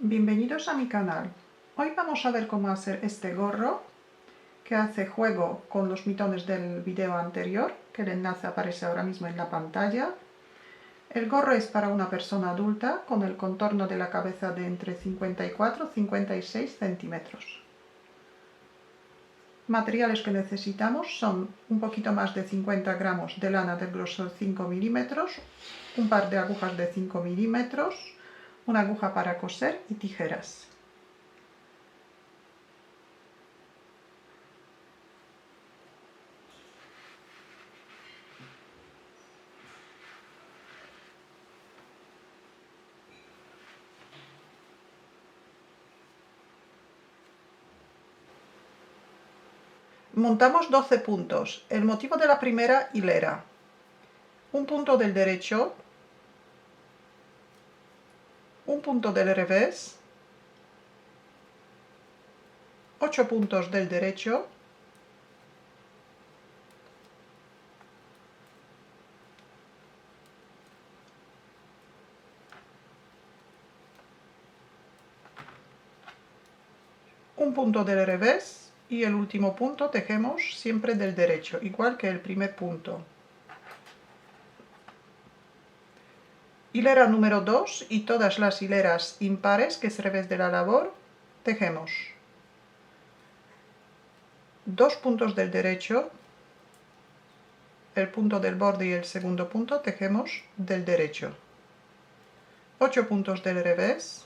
Bienvenidos a mi canal. Hoy vamos a ver cómo hacer este gorro que hace juego con los mitones del video anterior, que el enlace aparece ahora mismo en la pantalla. El gorro es para una persona adulta con el contorno de la cabeza de entre 54 y 56 centímetros. Materiales que necesitamos son un poquito más de 50 gramos de lana del grosor 5 milímetros, un par de agujas de 5 milímetros, una aguja para coser y tijeras. Montamos 12 puntos. El motivo de la primera hilera: un punto del derecho, un punto del revés, 8 puntos del derecho, un punto del revés y el último punto tejemos siempre del derecho, igual que el primer punto. Hilera número 2 y todas las hileras impares, que es revés de la labor, tejemos 2 puntos del derecho, el punto del borde y el segundo punto tejemos del derecho, 8 puntos del revés,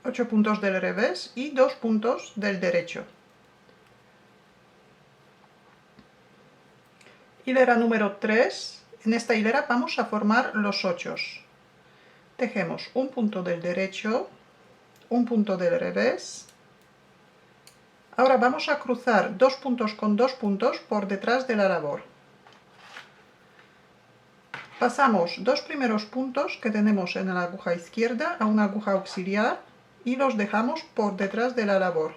8 puntos del revés y 2 puntos del derecho. Hilera número 3. En esta hilera vamos a formar los 8. Tejemos un punto del derecho, un punto del revés. Ahora vamos a cruzar 2 puntos con 2 puntos por detrás de la labor. Pasamos 2 primeros puntos que tenemos en la aguja izquierda a una aguja auxiliar y los dejamos por detrás de la labor.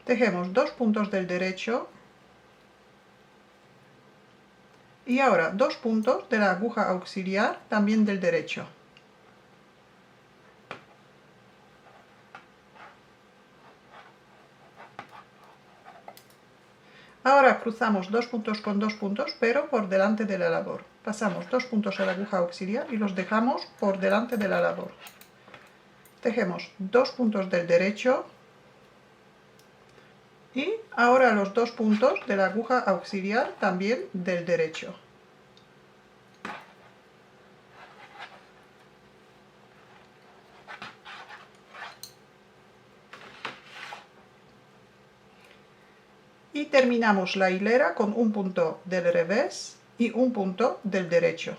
Tejemos 2 puntos del derecho y ahora 2 puntos de la aguja auxiliar también del derecho. Ahora cruzamos 2 puntos con 2 puntos, pero por delante de la labor. Pasamos 2 puntos a la aguja auxiliar y los dejamos por delante de la labor. Tejemos 2 puntos del derecho y ahora los 2 puntos de la aguja auxiliar también del derecho. Y terminamos la hilera con un punto del revés y un punto del derecho.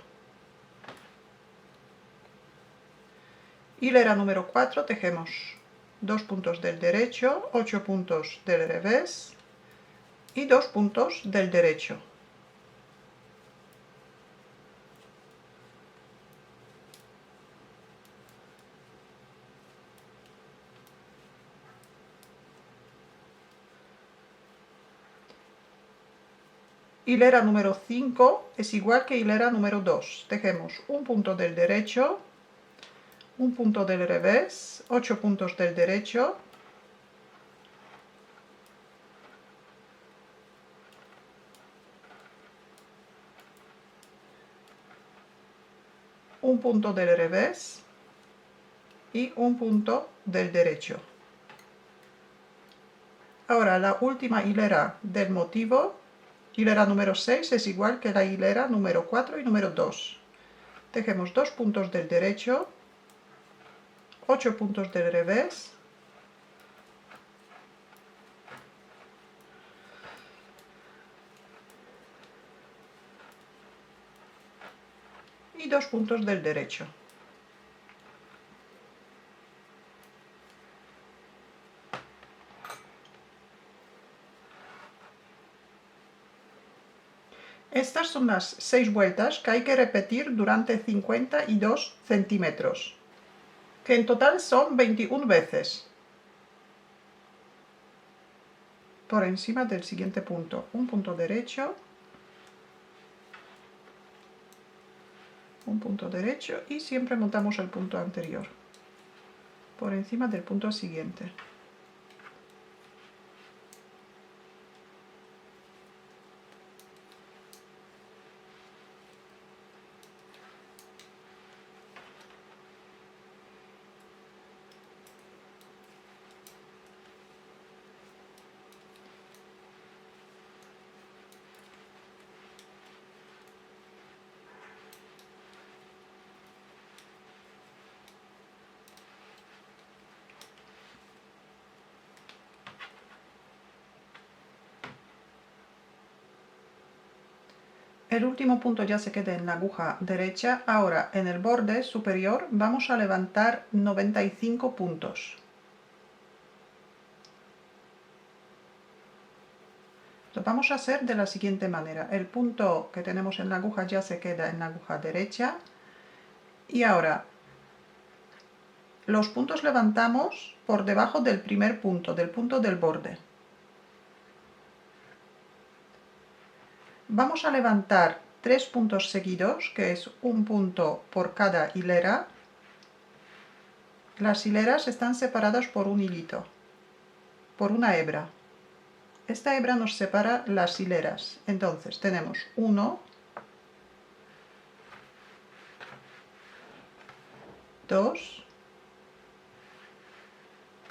Hilera número 4, tejemos 2 puntos del derecho, 8 puntos del revés y 2 puntos del derecho. Hilera número 5 es igual que hilera número 2. Tejemos un punto del derecho, un punto del revés, 8 puntos del derecho, un punto del revés y un punto del derecho. Ahora la última hilera del motivo, hilera número 6, es igual que la hilera número 4 y número 2. Tejemos 2 puntos del derecho, 8 puntos del revés, y 2 puntos del derecho. Estas son las 6 vueltas que hay que repetir durante 52 centímetros, que en total son 21 veces. Por encima del siguiente punto, un punto derecho, un punto derecho y siempre montamos el punto anterior, por encima del punto siguiente. El último punto ya se queda en la aguja derecha. Ahora en el borde superior vamos a levantar 95 puntos. Lo vamos a hacer de la siguiente manera. El punto que tenemos en la aguja ya se queda en la aguja derecha. Y ahora los puntos levantamos por debajo del primer punto, del punto del borde. Vamos a levantar 3 puntos seguidos, que es un punto por cada hilera. Las hileras están separadas por un hilito, por una hebra. Esta hebra nos separa las hileras. Entonces tenemos 1, 2,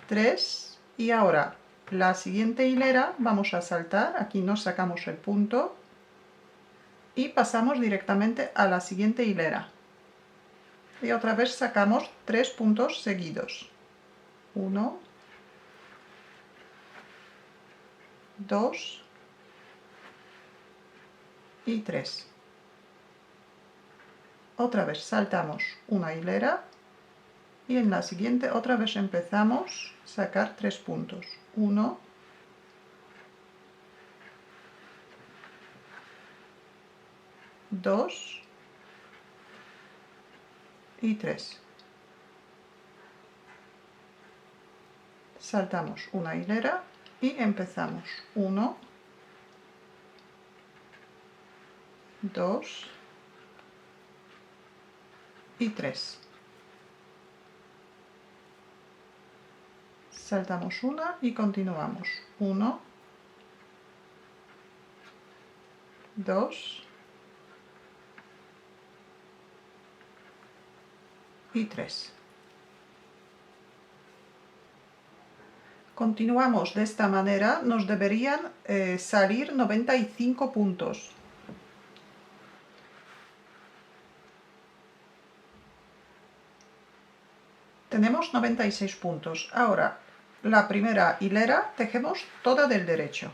3 y ahora la siguiente hilera vamos a saltar, aquí nos sacamos el punto y pasamos directamente a la siguiente hilera. Y otra vez sacamos 3 puntos seguidos. 1, 2 y 3. Otra vez saltamos una hilera y en la siguiente otra vez empezamos a sacar 3 puntos. 1, 2 y 3. Saltamos una hilera y empezamos 1, 2 y 3. Saltamos una y continuamos 1, 2 y 3. Continuamos de esta manera, nos deberían salir 95 puntos. Tenemos 96 puntos. Ahora, la primera hilera tejemos toda del derecho.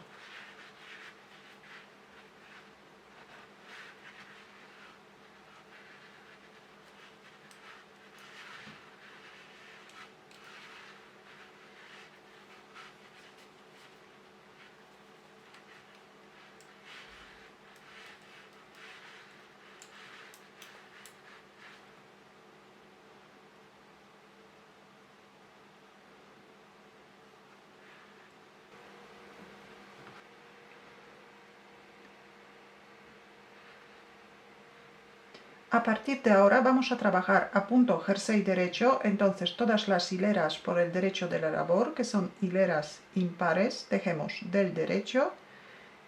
A partir de ahora vamos a trabajar a punto jersey derecho, entonces todas las hileras por el derecho de la labor, que son hileras impares, tejemos del derecho,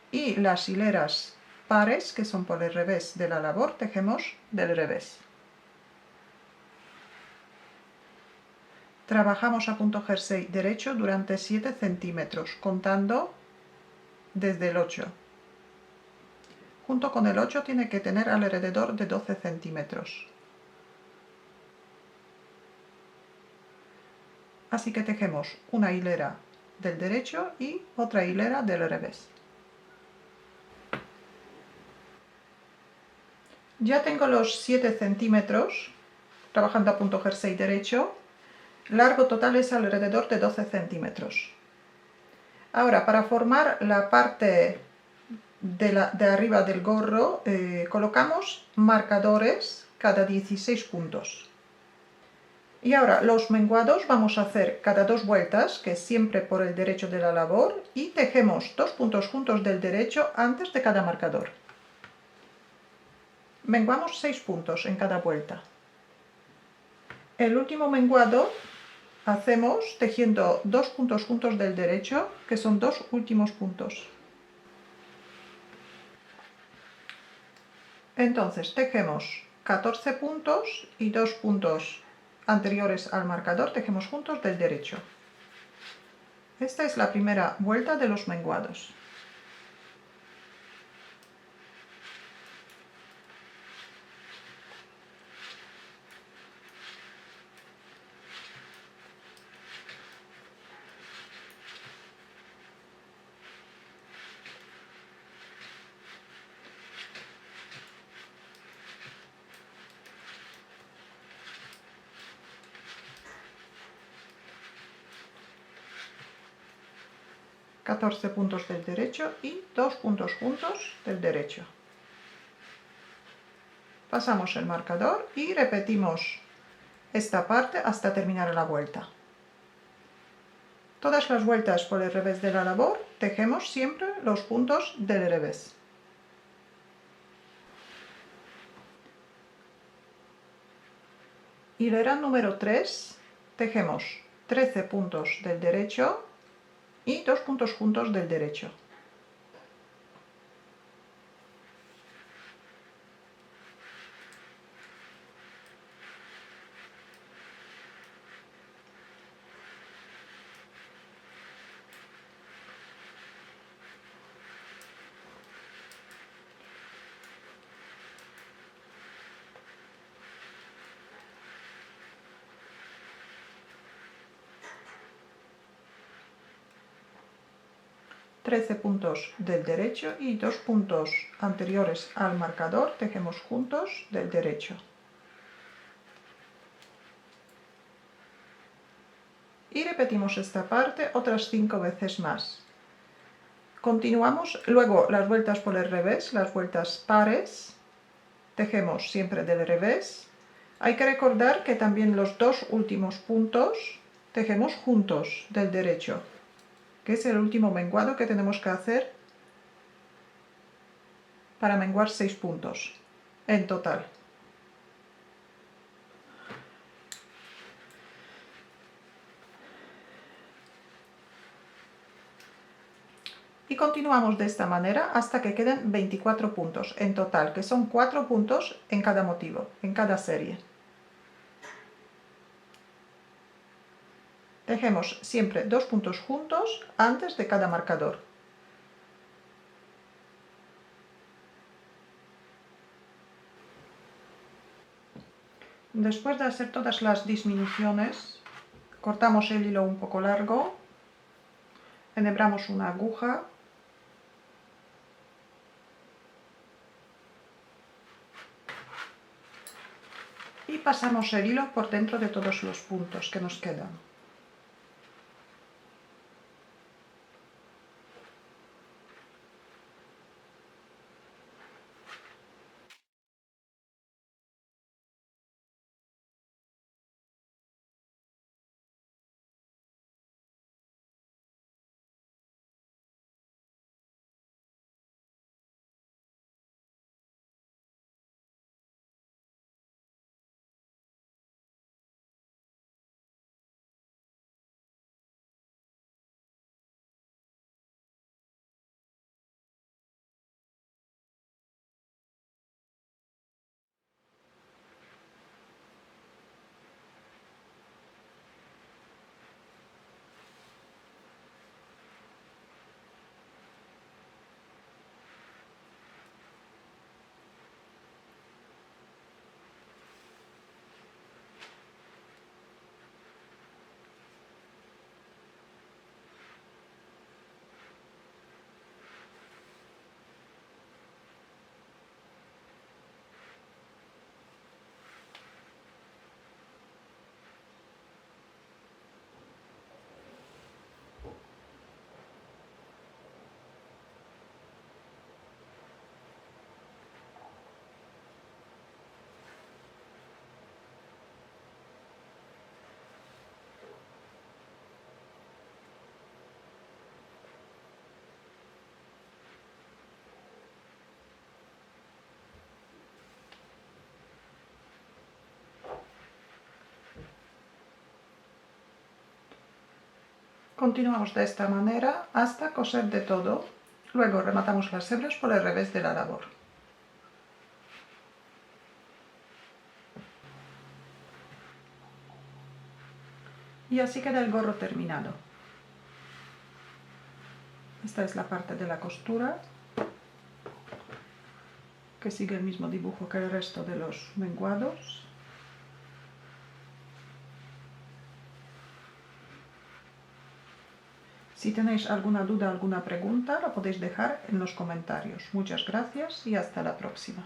y las hileras pares, que son por el revés de la labor, tejemos del revés. Trabajamos a punto jersey derecho durante 7 centímetros, contando desde el 8. Junto con el 8 tiene que tener alrededor de 12 centímetros. Así que tejemos una hilera del derecho y otra hilera del revés. Ya tengo los 7 centímetros trabajando a punto jersey derecho. Largo total es alrededor de 12 centímetros. Ahora, para formar la parte de arriba del gorro colocamos marcadores cada 16 puntos. Y ahora los menguados vamos a hacer cada 2 vueltas, que es siempre por el derecho de la labor, y tejemos 2 puntos juntos del derecho antes de cada marcador. Menguamos 6 puntos en cada vuelta. El último menguado hacemos tejiendo 2 puntos juntos del derecho, que son 2 últimos puntos. Entonces tejemos 14 puntos y 2 puntos anteriores al marcador tejemos juntos del derecho. Esta es la primera vuelta de los menguados. ...14 puntos del derecho y 2 puntos juntos del derecho. Pasamos el marcador y repetimos esta parte hasta terminar la vuelta. Todas las vueltas por el revés de la labor tejemos siempre los puntos del revés. Hilera número 3, tejemos 13 puntos del derecho y 2 puntos juntos del derecho. ...13 puntos del derecho y 2 puntos anteriores al marcador tejemos juntos del derecho. Y repetimos esta parte otras 5 veces más. Continuamos luego las vueltas por el revés, las vueltas pares, tejemos siempre del revés. Hay que recordar que también los 2 últimos puntos tejemos juntos del derecho, que es el último menguado que tenemos que hacer para menguar 6 puntos en total. Y continuamos de esta manera hasta que queden 24 puntos en total, que son 4 puntos en cada motivo, en cada serie. Tejemos siempre 2 puntos juntos antes de cada marcador. Después de hacer todas las disminuciones, cortamos el hilo un poco largo, enhebramos una aguja y pasamos el hilo por dentro de todos los puntos que nos quedan. Continuamos de esta manera hasta coser de todo. Luego rematamos las hebras por el revés de la labor. Y así queda el gorro terminado. Esta es la parte de la costura, que sigue el mismo dibujo que el resto de los menguados. Si tenéis alguna duda, alguna pregunta, la podéis dejar en los comentarios. Muchas gracias y hasta la próxima.